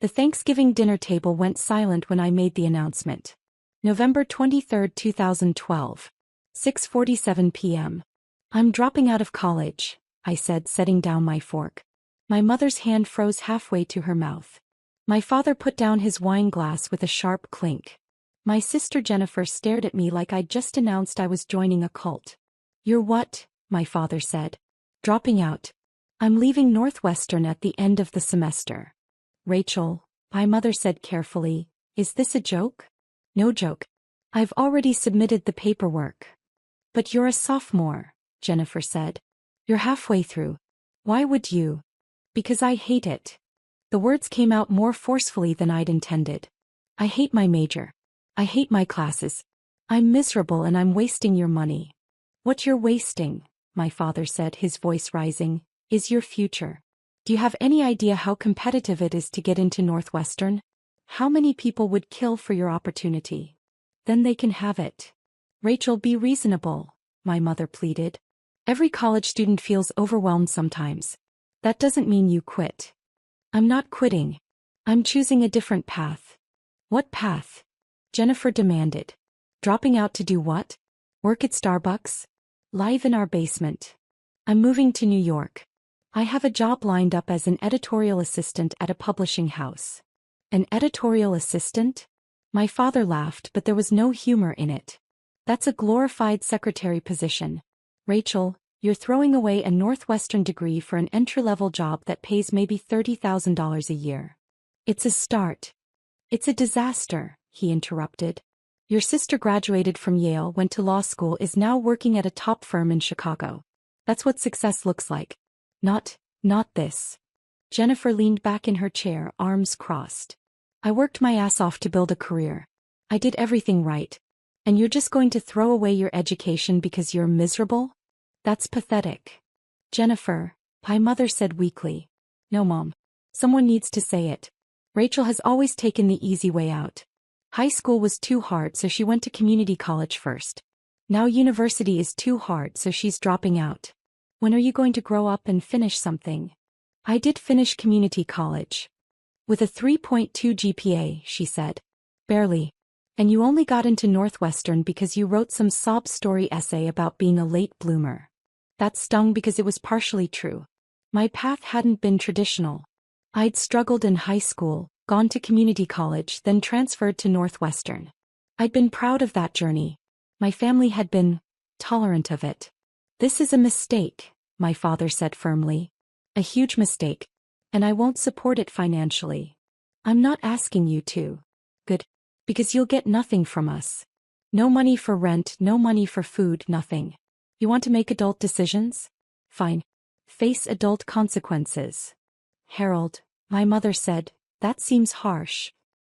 The Thanksgiving dinner table went silent when I made the announcement. November 23, 2012. 6:47 p.m. I'm dropping out of college, I said, setting down my fork. My mother's hand froze halfway to her mouth. My father put down his wine glass with a sharp clink. My sister Jennifer stared at me like I'd just announced I was joining a cult. You're what? My father said. Dropping out. I'm leaving Northwestern at the end of the semester. Rachel, my mother said carefully, is this a joke? No joke. I've already submitted the paperwork. But you're a sophomore, Jennifer said. You're halfway through. Why would you? Because I hate it. The words came out more forcefully than I'd intended. I hate my major. I hate my classes. I'm miserable and I'm wasting your money. What you're wasting, my father said, his voice rising, is your future. Do you have any idea how competitive it is to get into Northwestern? How many people would kill for your opportunity? Then they can have it. Rachel, be reasonable, my mother pleaded. Every college student feels overwhelmed sometimes. That doesn't mean you quit. I'm not quitting. I'm choosing a different path. What path? Jennifer demanded. Dropping out to do what? Work at Starbucks? Live in our basement. I'm moving to New York. I have a job lined up as an editorial assistant at a publishing house. An editorial assistant? My father laughed, but there was no humor in it. That's a glorified secretary position. Rachel, you're throwing away a Northwestern degree for an entry-level job that pays maybe $30,000 a year. It's a start. It's a disaster, he interrupted. Your sister graduated from Yale, went to law school, is now working at a top firm in Chicago. That's what success looks like. Not this. Jennifer leaned back in her chair, arms crossed. I worked my ass off to build a career. I did everything right. And you're just going to throw away your education because you're miserable? That's pathetic. Jennifer, my mother said weakly. No, Mom. Someone needs to say it. Rachel has always taken the easy way out. High school was too hard, so she went to community college first. Now university is too hard, so she's dropping out. When are you going to grow up and finish something? I did finish community college. With a 3.2 GPA, she said. Barely. And you only got into Northwestern because you wrote some sob story essay about being a late bloomer. That stung because it was partially true. My path hadn't been traditional. I'd struggled in high school, gone to community college, then transferred to Northwestern. I'd been proud of that journey. My family had been tolerant of it. This is a mistake, my father said firmly. A huge mistake. And I won't support it financially. I'm not asking you to. Good. Because you'll get nothing from us. No money for rent, no money for food, nothing. You want to make adult decisions? Fine. Face adult consequences. Harold, my mother said, that seems harsh.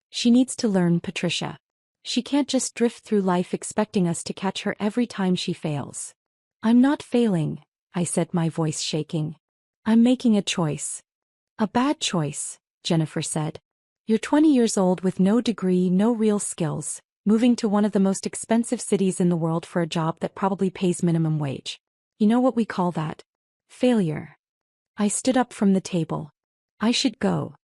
She needs to learn, Patricia. She can't just drift through life expecting us to catch her every time she fails. I'm not failing, I said, my voice shaking. I'm making a choice. A bad choice, Jennifer said. You're 20 years old with no degree, no real skills, moving to one of the most expensive cities in the world for a job that probably pays minimum wage. You know what we call that? Failure. I stood up from the table. I should go.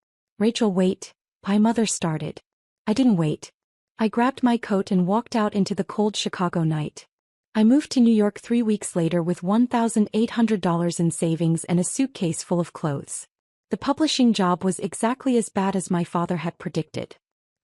Rachel, wait, my mother started. I didn't wait. I grabbed my coat and walked out into the cold Chicago night. I moved to New York 3 weeks later with $1,800 in savings and a suitcase full of clothes. The publishing job was exactly as bad as my father had predicted.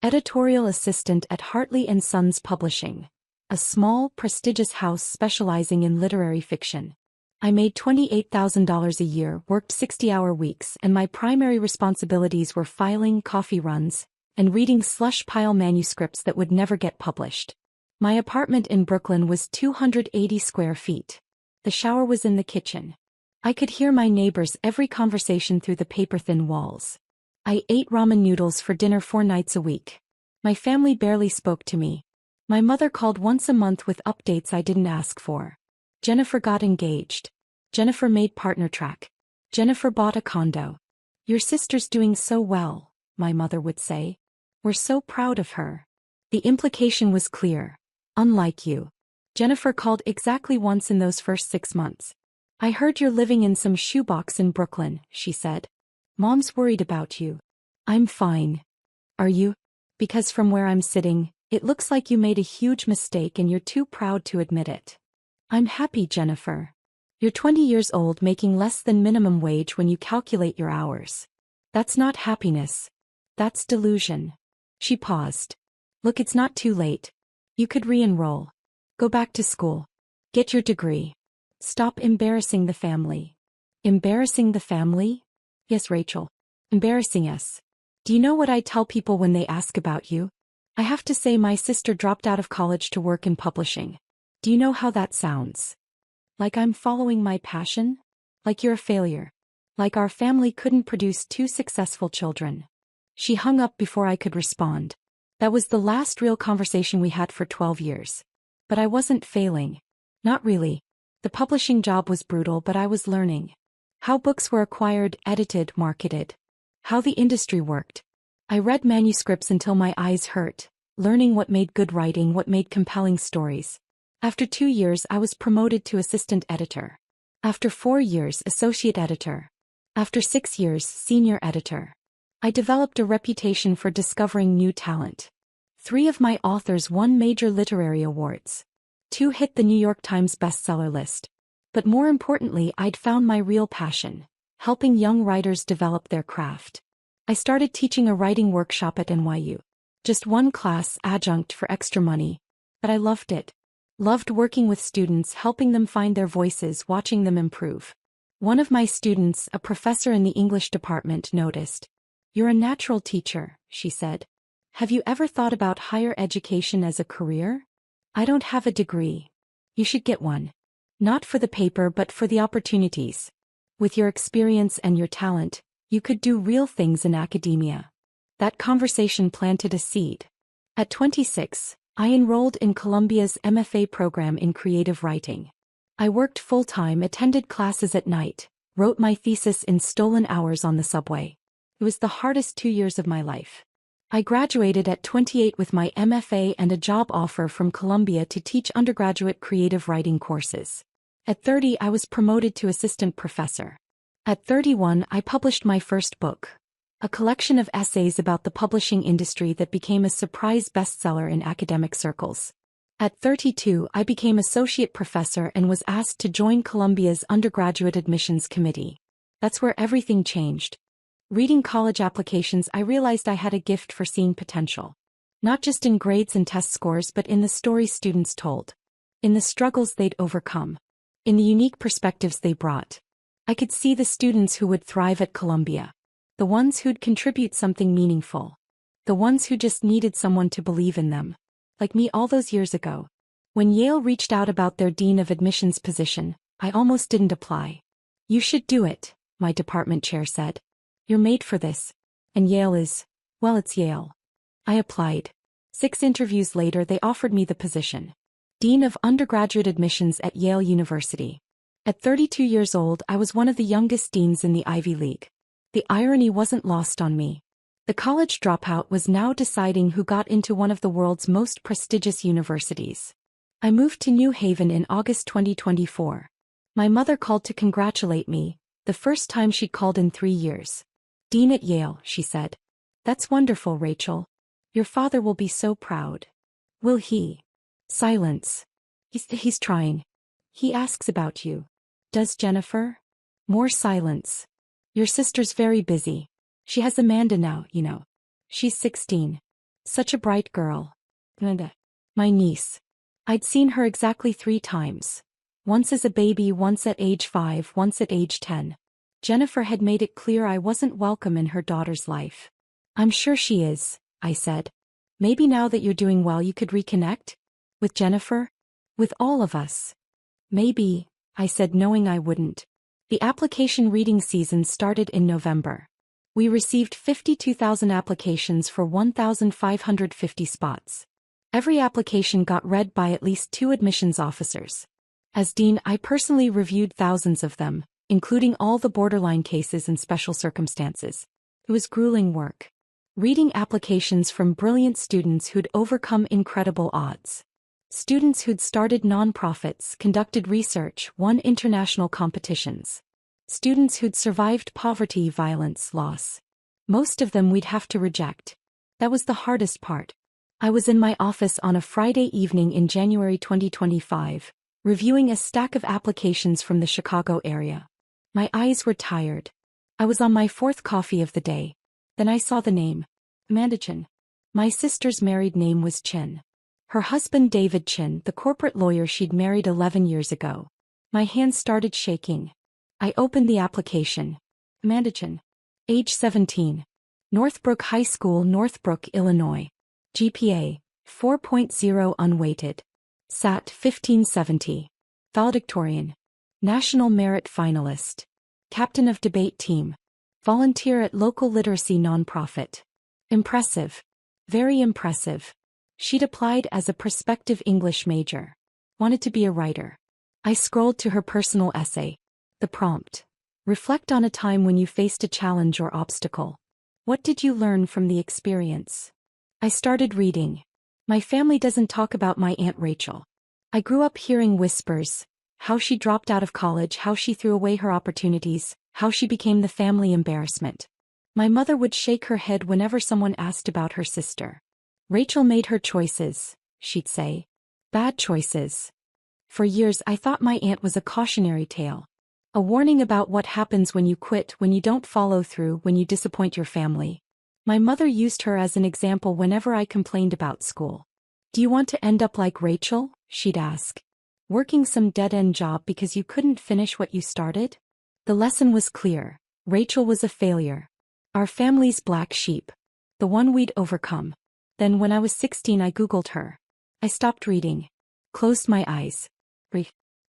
Editorial assistant at Hartley & Sons Publishing, a small, prestigious house specializing in literary fiction. I made $28,000 a year, worked 60-hour weeks, and my primary responsibilities were filing coffee runs and reading slush pile manuscripts that would never get published. My apartment in Brooklyn was 280 square feet. The shower was in the kitchen. I could hear my neighbors' every conversation through the paper-thin walls. I ate ramen noodles for dinner 4 nights a week. My family barely spoke to me. My mother called once a month with updates I didn't ask for. Jennifer got engaged. Jennifer made partner track. Jennifer bought a condo. Your sister's doing so well, my mother would say. We're so proud of her. The implication was clear. Unlike you. Jennifer called exactly once in those first 6 months. I heard you're living in some shoebox in Brooklyn, she said. Mom's worried about you. I'm fine. Are you? Because from where I'm sitting, it looks like you made a huge mistake and you're too proud to admit it. I'm happy, Jennifer. You're 20 years old making less than minimum wage when you calculate your hours. That's not happiness. That's delusion. She paused. Look, it's not too late. You could re-enroll. Go back to school. Get your degree. Stop embarrassing the family. Embarrassing the family? Yes, Rachel. Embarrassing us. Do you know what I tell people when they ask about you? I have to say my sister dropped out of college to work in publishing. Do you know how that sounds? Like I'm following my passion? Like you're a failure. Like our family couldn't produce two successful children. She hung up before I could respond. That was the last real conversation we had for 12 years. But I wasn't failing. Not really. The publishing job was brutal, but I was learning. How books were acquired, edited, marketed. How the industry worked. I read manuscripts until my eyes hurt, learning what made good writing, what made compelling stories. After 2 years, I was promoted to assistant editor. After 4 years, associate editor. After 6 years, senior editor. I developed a reputation for discovering new talent. 3 of my authors won major literary awards. 2 hit the New York Times bestseller list. But more importantly, I'd found my real passion, helping young writers develop their craft. I started teaching a writing workshop at NYU. Just one class, adjunct for extra money. But I loved it. Loved working with students, helping them find their voices, watching them improve. One of my students, a professor in the English department, noticed. You're a natural teacher, she said. Have you ever thought about higher education as a career? I don't have a degree. You should get one. Not for the paper but for the opportunities. With your experience and your talent, you could do real things in academia. That conversation planted a seed. At 26, I enrolled in Columbia's MFA program in creative writing. I worked full-time, attended classes at night, wrote my thesis in stolen hours on the subway. It was the hardest 2 years of my life. I graduated at 28 with my MFA and a job offer from Columbia to teach undergraduate creative writing courses. At 30, I was promoted to assistant professor. At 31, I published my first book, a collection of essays about the publishing industry that became a surprise bestseller in academic circles. At 32, I became associate professor and was asked to join Columbia's undergraduate admissions committee. That's where everything changed. Reading college applications, I realized I had a gift for seeing potential. Not just in grades and test scores, but in the stories students told. In the struggles they'd overcome. In the unique perspectives they brought. I could see the students who would thrive at Columbia. The ones who'd contribute something meaningful. The ones who just needed someone to believe in them. Like me all those years ago. When Yale reached out about their dean of admissions position, I almost didn't apply. You should do it, my department chair said. You're made for this. And Yale is, well, it's Yale. I applied. 6 interviews later, they offered me the position. Dean of Undergraduate Admissions at Yale University. At 32 years old, I was one of the youngest deans in the Ivy League. The irony wasn't lost on me. The college dropout was now deciding who got into one of the world's most prestigious universities. I moved to New Haven in August 2024. My mother called to congratulate me, the first time she'd called in 3 years. Dean at Yale, she said. That's wonderful, Rachel. Your father will be so proud. Will he? Silence. He's trying. He asks about you. Does Jennifer? More silence. Your sister's very busy. She has Amanda now, you know. She's 16. Such a bright girl. My niece. I'd seen her exactly 3 times. Once as a baby, once at age 5, once at age 10. Jennifer had made it clear I wasn't welcome in her daughter's life. I'm sure she is, I said. Maybe now that you're doing well you could reconnect? With Jennifer? With all of us. Maybe, I said, knowing I wouldn't. The application reading season started in November. We received 52,000 applications for 1,550 spots. Every application got read by at least 2 admissions officers. As dean, I personally reviewed thousands of them, including all the borderline cases and special circumstances. It was grueling work. Reading applications from brilliant students who'd overcome incredible odds. Students who'd started nonprofits, conducted research, won international competitions. Students who'd survived poverty, violence, loss. Most of them we'd have to reject. That was the hardest part. I was in my office on a Friday evening in January 2025, reviewing a stack of applications from the Chicago area. My eyes were tired. I was on my fourth coffee of the day. Then I saw the name. Amanda Chin. My sister's married name was Chin. Her husband David Chin, the corporate lawyer she'd married 11 years ago. My hands started shaking. I opened the application. Amanda Chin. Age 17. Northbrook High School, Northbrook, Illinois. GPA, 4.0 unweighted. SAT 1570. Valedictorian. National Merit Finalist. Captain of debate team. Volunteer at local literacy nonprofit. Impressive. Very impressive. She'd applied as a prospective English major. Wanted to be a writer. I scrolled to her personal essay. The prompt. Reflect on a time when you faced a challenge or obstacle. What did you learn from the experience? I started reading. My family doesn't talk about my Aunt Rachel. I grew up hearing whispers. How she dropped out of college, how she threw away her opportunities, how she became the family embarrassment. My mother would shake her head whenever someone asked about her sister. Rachel made her choices, she'd say. Bad choices. For years I thought my aunt was a cautionary tale. A warning about what happens when you quit, when you don't follow through, when you disappoint your family. My mother used her as an example whenever I complained about school. Do you want to end up like Rachel? She'd ask. Working some dead-end job because you couldn't finish what you started? The lesson was clear. Rachel was a failure. Our family's black sheep. The one we'd overcome. Then when I was 16 I Googled her. I stopped reading. Closed my eyes.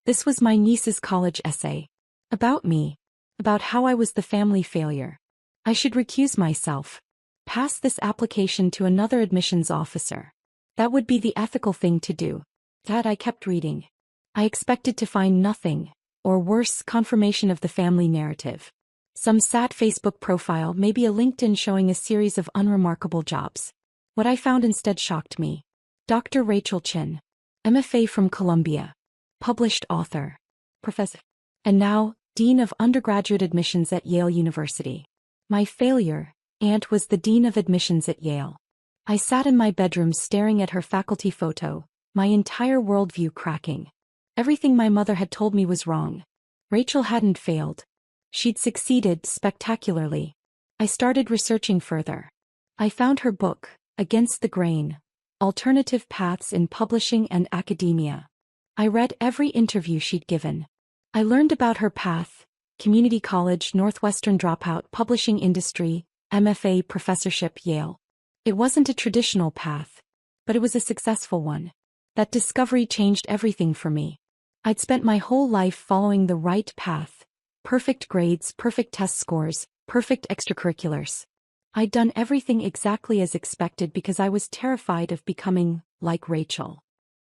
This was my niece's college essay. About me. About how I was the family failure. I should recuse myself. Pass this application to another admissions officer. That would be the ethical thing to do. That I kept reading. I expected to find nothing, or worse, confirmation of the family narrative. Some sad Facebook profile, maybe a LinkedIn showing a series of unremarkable jobs. What I found instead shocked me. Dr. Rachel Chin. MFA from Columbia. Published author. Professor. And now, Dean of Undergraduate Admissions at Yale University. My failure, Aunt was the Dean of Admissions at Yale. I sat in my bedroom staring at her faculty photo, my entire worldview cracking. Everything my mother had told me was wrong. Rachel hadn't failed. She'd succeeded spectacularly. I started researching further. I found her book, Against the Grain, Alternative Paths in Publishing and Academia. I read every interview she'd given. I learned about her path: community college, Northwestern dropout, publishing industry, MFA, professorship, Yale. It wasn't a traditional path, but it was a successful one. That discovery changed everything for me. I'd spent my whole life following the right path. Perfect grades, perfect test scores, perfect extracurriculars. I'd done everything exactly as expected because I was terrified of becoming like Rachel.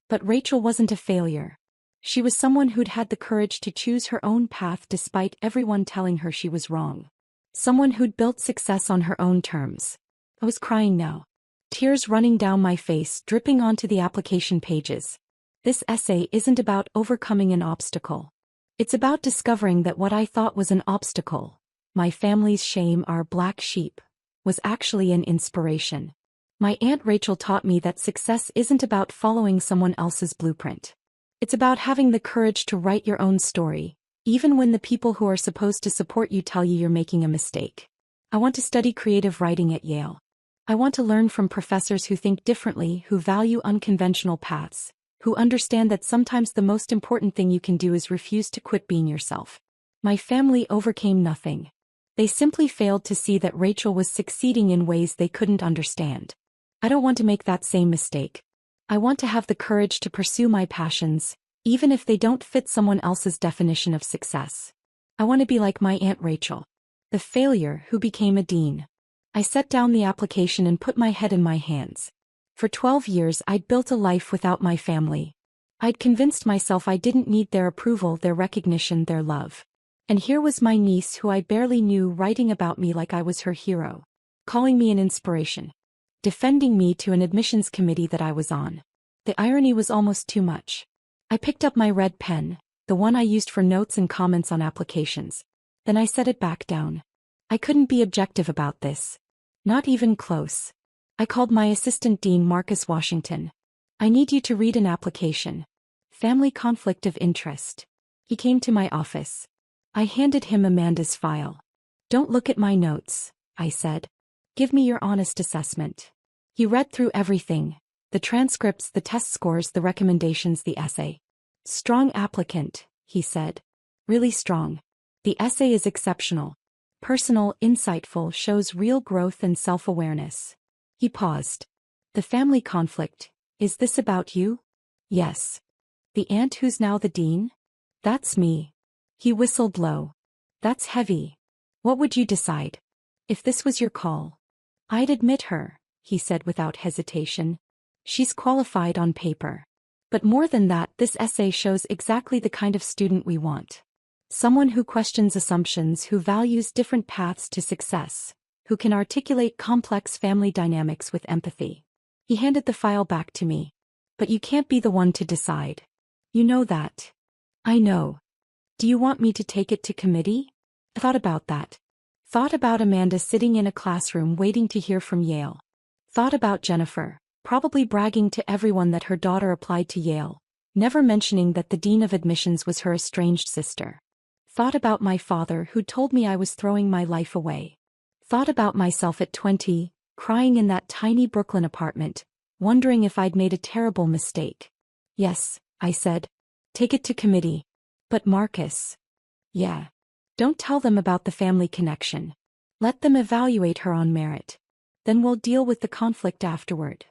But Rachel wasn't a failure. She was someone who'd had the courage to choose her own path despite everyone telling her she was wrong. Someone who'd built success on her own terms. I was crying now. Tears running down my face, dripping onto the application pages. This essay isn't about overcoming an obstacle. It's about discovering that what I thought was an obstacle, my family's shame, our black sheep, was actually an inspiration. My Aunt Rachel taught me that success isn't about following someone else's blueprint. It's about having the courage to write your own story, even when the people who are supposed to support you tell you you're making a mistake. I want to study creative writing at Yale. I want to learn from professors who think differently, who value unconventional paths, who understand that sometimes the most important thing you can do is refuse to quit being yourself. My family overcame nothing. They simply failed to see that Rachel was succeeding in ways they couldn't understand. I don't want to make that same mistake. I want to have the courage to pursue my passions, even if they don't fit someone else's definition of success. I want to be like my Aunt Rachel, the failure who became a dean. I set down the application and put my head in my hands. For 12 years I'd built a life without my family. I'd convinced myself I didn't need their approval, their recognition, their love. And here was my niece who I barely knew writing about me like I was her hero, calling me an inspiration, defending me to an admissions committee that I was on. The irony was almost too much. I picked up my red pen, the one I used for notes and comments on applications. Then I set it back down. I couldn't be objective about this. Not even close. I called my assistant dean Marcus Washington. I need you to read an application. Family conflict of interest. He came to my office. I handed him Amanda's file. Don't look at my notes, I said. Give me your honest assessment. He read through everything. The transcripts, the test scores, the recommendations, the essay. Strong applicant, he said. Really strong. The essay is exceptional. Personal, insightful, shows real growth and self-awareness. He paused. The family conflict, is this about you? Yes. The aunt who's now the dean? That's me. He whistled low. That's heavy. What would you decide? If this was your call? I'd admit her, he said without hesitation. She's qualified on paper. But more than that, this essay shows exactly the kind of student we want. Someone who questions assumptions, who values different paths to success, who can articulate complex family dynamics with empathy. He handed the file back to me. But you can't be the one to decide. You know that. I know. Do you want me to take it to committee? I thought about that. Thought about Amanda sitting in a classroom waiting to hear from Yale. Thought about Jennifer, probably bragging to everyone that her daughter applied to Yale, never mentioning that the dean of admissions was her estranged sister. Thought about my father who told me I was throwing my life away. Thought about myself at 20, crying in that tiny Brooklyn apartment, wondering if I'd made a terrible mistake. Yes, I said. Take it to committee. But Marcus. Yeah. Don't tell them about the family connection. Let them evaluate her on merit. Then we'll deal with the conflict afterward.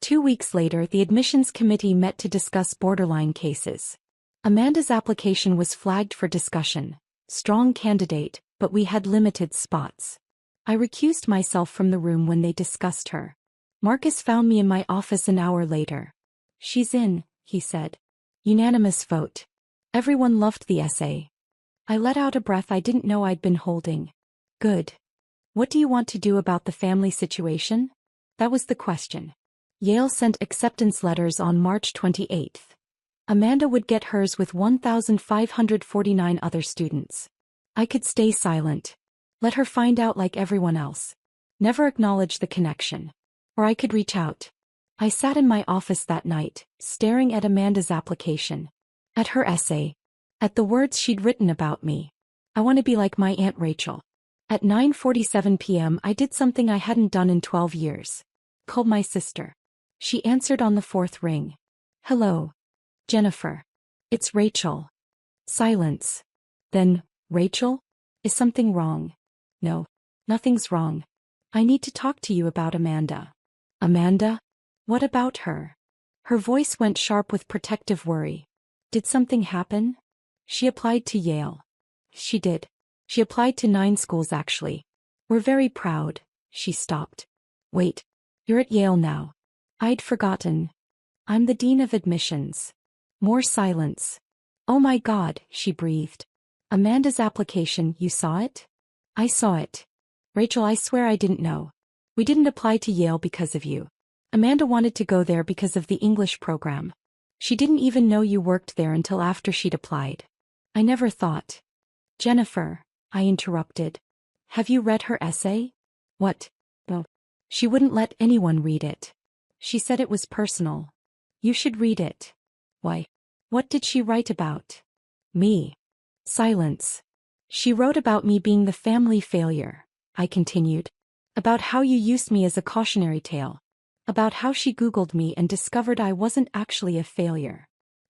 2 weeks later, the admissions committee met to discuss borderline cases. Amanda's application was flagged for discussion. Strong candidate, but we had limited spots. I recused myself from the room when they discussed her. Marcus found me in my office an hour later. She's in, he said. Unanimous vote. Everyone loved the essay. I let out a breath I didn't know I'd been holding. Good. What do you want to do about the family situation? That was the question. Yale sent acceptance letters on March 28th. Amanda would get hers with 1,549 other students. I could stay silent. Let her find out like everyone else. Never acknowledge the connection. Or I could reach out. I sat in my office that night, staring at Amanda's application. At her essay. At the words she'd written about me. I want to be like my Aunt Rachel. At 9:47 p.m. I did something I hadn't done in 12 years. Called my sister. She answered on the fourth ring. Hello. Jennifer. It's Rachel. Silence. Then, Rachel? Is something wrong? No. Nothing's wrong. I need to talk to you about Amanda. Amanda? What about her? Her voice went sharp with protective worry. Did something happen? She applied to Yale. She did. She applied to 9 schools actually. We're very proud. She stopped. Wait. You're at Yale now. I'd forgotten. I'm the dean of admissions. More silence. Oh my God, she breathed. Amanda's application, you saw it? I saw it. Rachel, I swear I didn't know. We didn't apply to Yale because of you. Amanda wanted to go there because of the English program. She didn't even know you worked there until after she'd applied. I never thought. Jennifer, I interrupted. Have you read her essay? What? Oh. She wouldn't let anyone read it. She said it was personal. You should read it. Why? What did she write about? Me. Silence. She wrote about me being the family failure, I continued. About how you used me as a cautionary tale. About how she Googled me and discovered I wasn't actually a failure.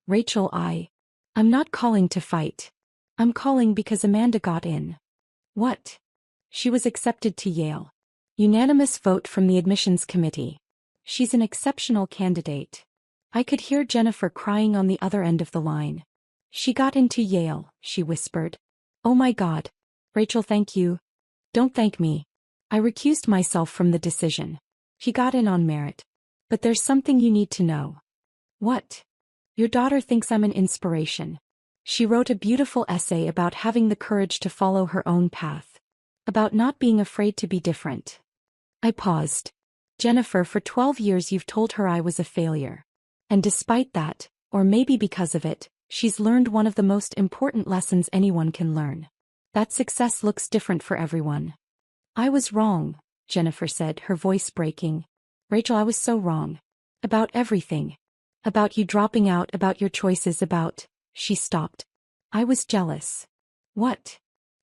Rachel, I'm not calling to fight. I'm calling because Amanda got in. What? She was accepted to Yale. Unanimous vote from the admissions committee. She's an exceptional candidate. I could hear Jennifer crying on the other end of the line. She got into Yale, she whispered. Oh my God. Rachel, thank you. Don't thank me. I recused myself from the decision. She got in on merit. But there's something you need to know. What? Your daughter thinks I'm an inspiration. She wrote a beautiful essay about having the courage to follow her own path. About not being afraid to be different. I paused. Jennifer, for 12 years you've told her I was a failure. And despite that, or maybe because of it, she's learned one of the most important lessons anyone can learn. That success looks different for everyone. I was wrong. Jennifer said, her voice breaking. Rachel, I was so wrong. About everything. About you dropping out, about your choices, about... She stopped. I was jealous. What?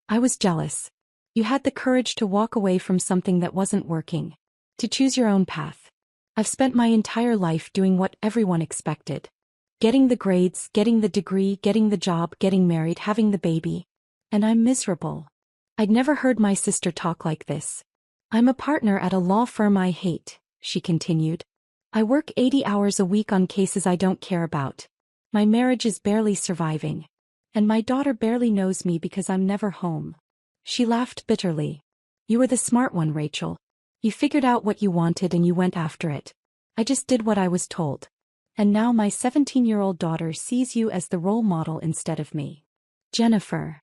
I was jealous. You had the courage to walk away from something that wasn't working. To choose your own path. I've spent my entire life doing what everyone expected. Getting the grades, getting the degree, getting the job, getting married, having the baby. And I'm miserable. I'd never heard my sister talk like this. I'm a partner at a law firm I hate, she continued. I work 80 hours a week on cases I don't care about. My marriage is barely surviving. And my daughter barely knows me because I'm never home. She laughed bitterly. You were the smart one, Rachel. You figured out what you wanted and you went after it. I just did what I was told. And now my 17-year-old daughter sees you as the role model instead of me. Jennifer.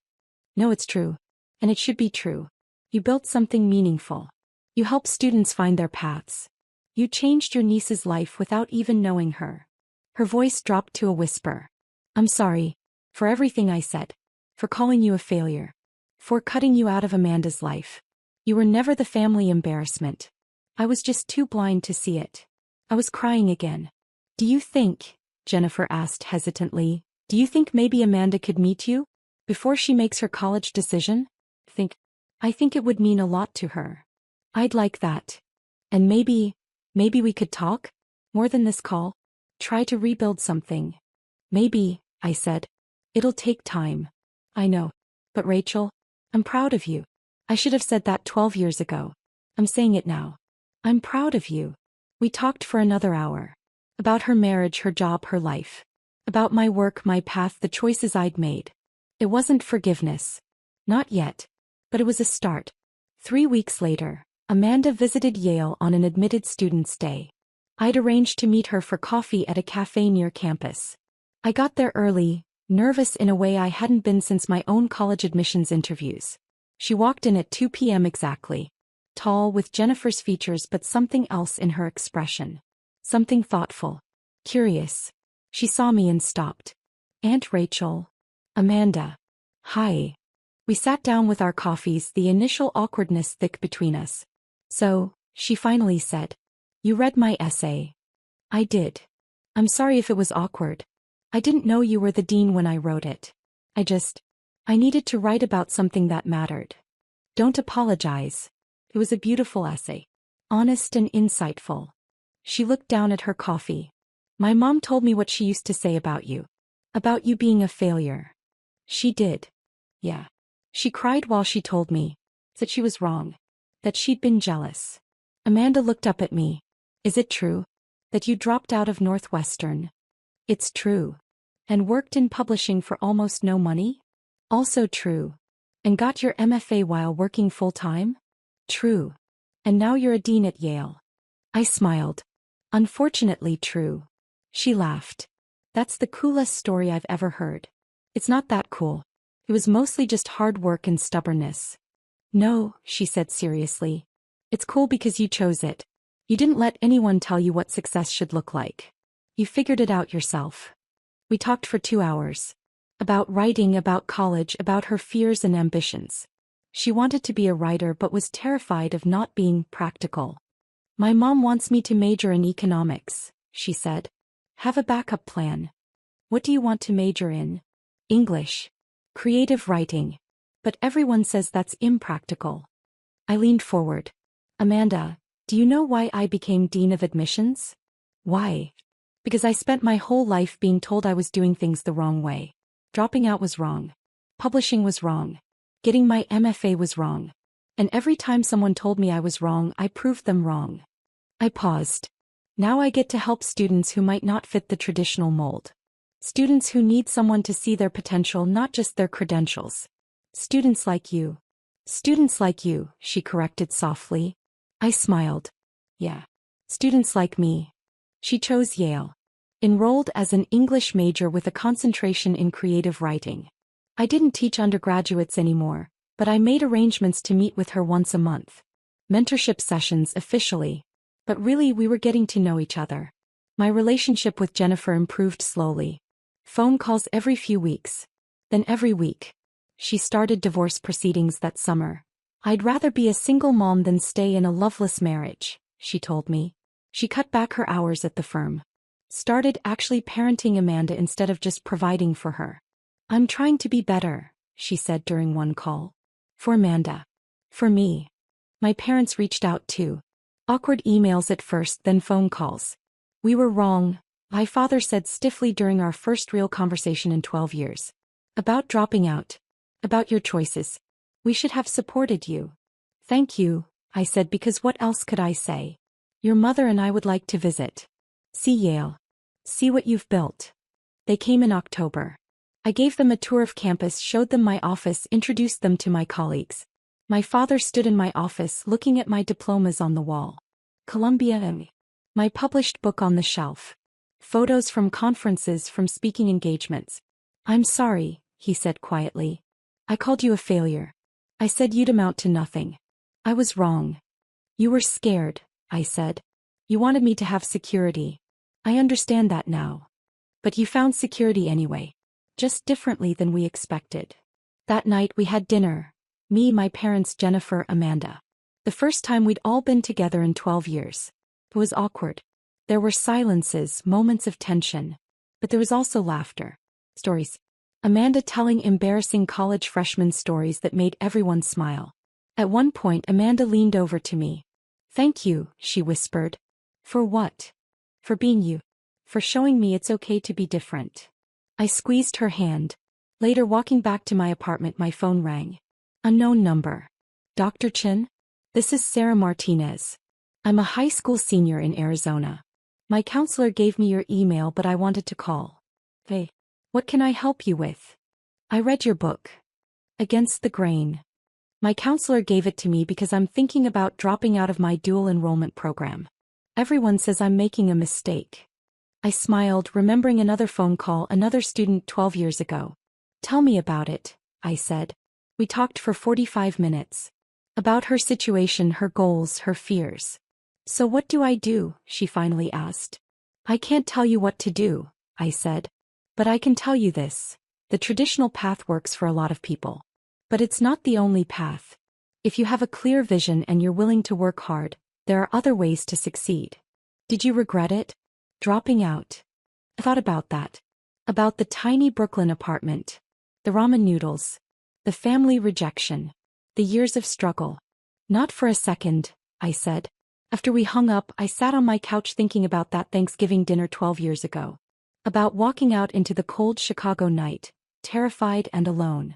No, it's true. And it should be true. You built something meaningful. You helped students find their paths. You changed your niece's life without even knowing her. Her voice dropped to a whisper. I'm sorry. For everything I said. For calling you a failure. For cutting you out of Amanda's life. You were never the family embarrassment. I was just too blind to see it. I was crying again. Do you think, Jennifer asked hesitantly, do you think maybe Amanda could meet you? Before she makes her college decision? I think it would mean a lot to her. I'd like that. And maybe we could talk? More than this call? Try to rebuild something. Maybe, I said. It'll take time. I know. But Rachel, I'm proud of you. I should have said that 12 years ago. I'm saying it now. I'm proud of you. We talked for another hour. About her marriage, her job, her life. About my work, my path, the choices I'd made. It wasn't forgiveness. Not yet. But it was a start. 3 weeks later, Amanda visited Yale on an admitted student's day. I'd arranged to meet her for coffee at a cafe near campus. I got there early, nervous in a way I hadn't been since my own college admissions interviews. She walked in at 2 p.m. exactly. Tall, with Jennifer's features but something else in her expression. Something thoughtful. Curious. She saw me and stopped. Aunt Rachel. Amanda. Hi. We sat down with our coffees, the initial awkwardness thick between us. So, she finally said. You read my essay. I did. I'm sorry if it was awkward. I didn't know you were the dean when I wrote it. I needed to write about something that mattered. Don't apologize. It was a beautiful essay. Honest and insightful. She looked down at her coffee. My mom told me what she used to say about you. About you being a failure. She did. Yeah. She cried while she told me. That she was wrong. That she'd been jealous. Amanda looked up at me. Is it true? That you dropped out of Northwestern? It's true. And worked in publishing for almost no money? Also true. And got your MFA while working full-time? True. And now you're a dean at Yale. I smiled. Unfortunately true. She laughed. That's the coolest story I've ever heard. It's not that cool. It was mostly just hard work and stubbornness. No, she said seriously. It's cool because you chose it. You didn't let anyone tell you what success should look like. You figured it out yourself. We talked for 2 hours. About writing, about college, about her fears and ambitions. She wanted to be a writer but was terrified of not being practical. My mom wants me to major in economics, she said. Have a backup plan. What do you want to major in? English. Creative writing. But everyone says that's impractical. I leaned forward. Amanda, do you know why I became dean of admissions? Why? Because I spent my whole life being told I was doing things the wrong way. Dropping out was wrong. Publishing was wrong. Getting my MFA was wrong. And every time someone told me I was wrong, I proved them wrong. I paused. Now I get to help students who might not fit the traditional mold. Students who need someone to see their potential, not just their credentials. Students like you. Students like you, she corrected softly. I smiled. Yeah. Students like me. She chose Yale. Enrolled as an English major with a concentration in creative writing. I didn't teach undergraduates anymore, but I made arrangements to meet with her once a month. Mentorship sessions officially. But really we were getting to know each other. My relationship with Jennifer improved slowly. Phone calls every few weeks. Then every week. She started divorce proceedings that summer. I'd rather be a single mom than stay in a loveless marriage, she told me. She cut back her hours at the firm. Started actually parenting Amanda instead of just providing for her. I'm trying to be better, she said during one call. For Amanda. For me. My parents reached out too. Awkward emails at first, then phone calls. We were wrong, my father said stiffly during our first real conversation in 12 years. About dropping out. About your choices. We should have supported you. Thank you, I said, because what else could I say? Your mother and I would like to visit. See Yale. See what you've built. They came in October. I gave them a tour of campus, showed them my office, introduced them to my colleagues. My father stood in my office looking at my diplomas on the wall. Columbia and my published book on the shelf. Photos from conferences, from speaking engagements. I'm sorry, he said quietly. I called you a failure. I said you'd amount to nothing. I was wrong. You were scared, I said. You wanted me to have security. I understand that now. But you found security anyway. Just differently than we expected. That night we had dinner. Me, my parents, Jennifer, Amanda. The first time we'd all been together in 12 years. It was awkward. There were silences, moments of tension. But there was also laughter. Stories. Amanda telling embarrassing college freshman stories that made everyone smile. At one point Amanda leaned over to me. Thank you, she whispered. For what? For being you. For showing me it's okay to be different. I squeezed her hand. Later, walking back to my apartment, my phone rang. Unknown number. Dr. Chin? This is Sarah Martinez. I'm a high school senior in Arizona. My counselor gave me your email, but I wanted to call. Hey, what can I help you with? I read your book. Against the Grain. My counselor gave it to me because I'm thinking about dropping out of my dual enrollment program. Everyone says I'm making a mistake. I smiled, remembering another phone call, another student 12 years ago. Tell me about it, I said. We talked for 45 minutes. About her situation, her goals, her fears. So what do I do? She finally asked. I can't tell you what to do, I said. But I can tell you this. The traditional path works for a lot of people. But it's not the only path. If you have a clear vision and you're willing to work hard, there are other ways to succeed. Did you regret it? Dropping out. I thought about that. About the tiny Brooklyn apartment. The ramen noodles. The family rejection. The years of struggle. Not for a second, I said. After we hung up, I sat on my couch thinking about that Thanksgiving dinner 12 years ago. About walking out into the cold Chicago night, terrified and alone.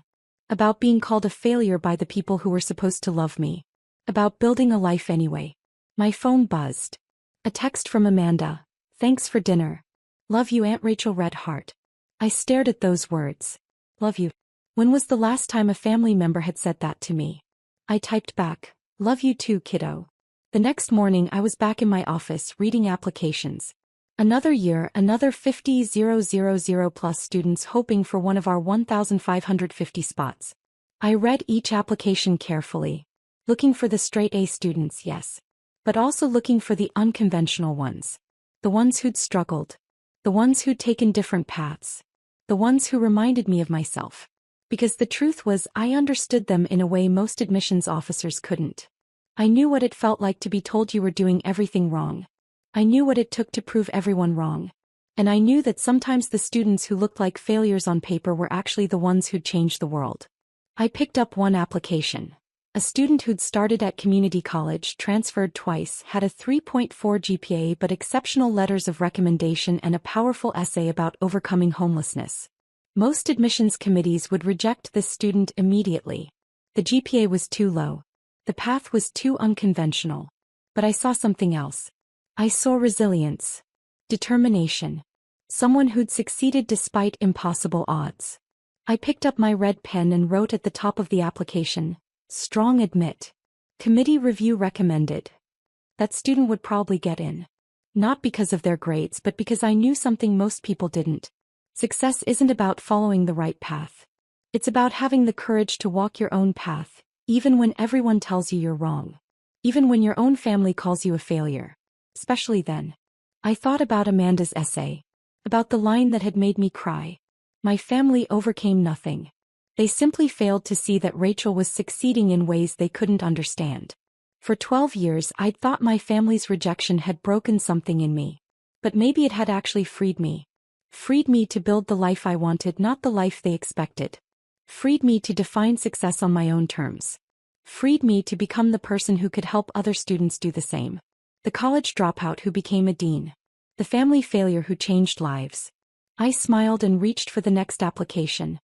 About being called a failure by the people who were supposed to love me. About building a life anyway. My phone buzzed. A text from Amanda. Thanks for dinner. Love you, Aunt Rachel, Red Heart. I stared at those words. Love you. When was the last time a family member had said that to me? I typed back. Love you too, kiddo. The next morning I was back in my office reading applications. Another year, another 50,000 plus students hoping for one of our 1,550 spots. I read each application carefully. Looking for the straight A students, yes. But also looking for the unconventional ones. The ones who'd struggled. The ones who'd taken different paths. The ones who reminded me of myself. Because the truth was, I understood them in a way most admissions officers couldn't. I knew what it felt like to be told you were doing everything wrong. I knew what it took to prove everyone wrong. And I knew that sometimes the students who looked like failures on paper were actually the ones who'd changed the world. I picked up one application. A student who'd started at community college, transferred twice, had a 3.4 GPA but exceptional letters of recommendation and a powerful essay about overcoming homelessness. Most admissions committees would reject this student immediately. The GPA was too low. The path was too unconventional. But I saw something else. I saw resilience. Determination. Someone who'd succeeded despite impossible odds. I picked up my red pen and wrote at the top of the application, strong admit. Committee review recommended. That student would probably get in. Not because of their grades, but because I knew something most people didn't. Success isn't about following the right path. It's about having the courage to walk your own path, even when everyone tells you you're wrong. Even when your own family calls you a failure. Especially then. I thought about Amanda's essay. About the line that had made me cry. My family overcame nothing. They simply failed to see that Rachel was succeeding in ways they couldn't understand. For 12 years I'd thought my family's rejection had broken something in me. But maybe it had actually freed me. Freed me to build the life I wanted, not the life they expected. Freed me to define success on my own terms. Freed me to become the person who could help other students do the same. The college dropout who became a dean. The family failure who changed lives. I smiled and reached for the next application.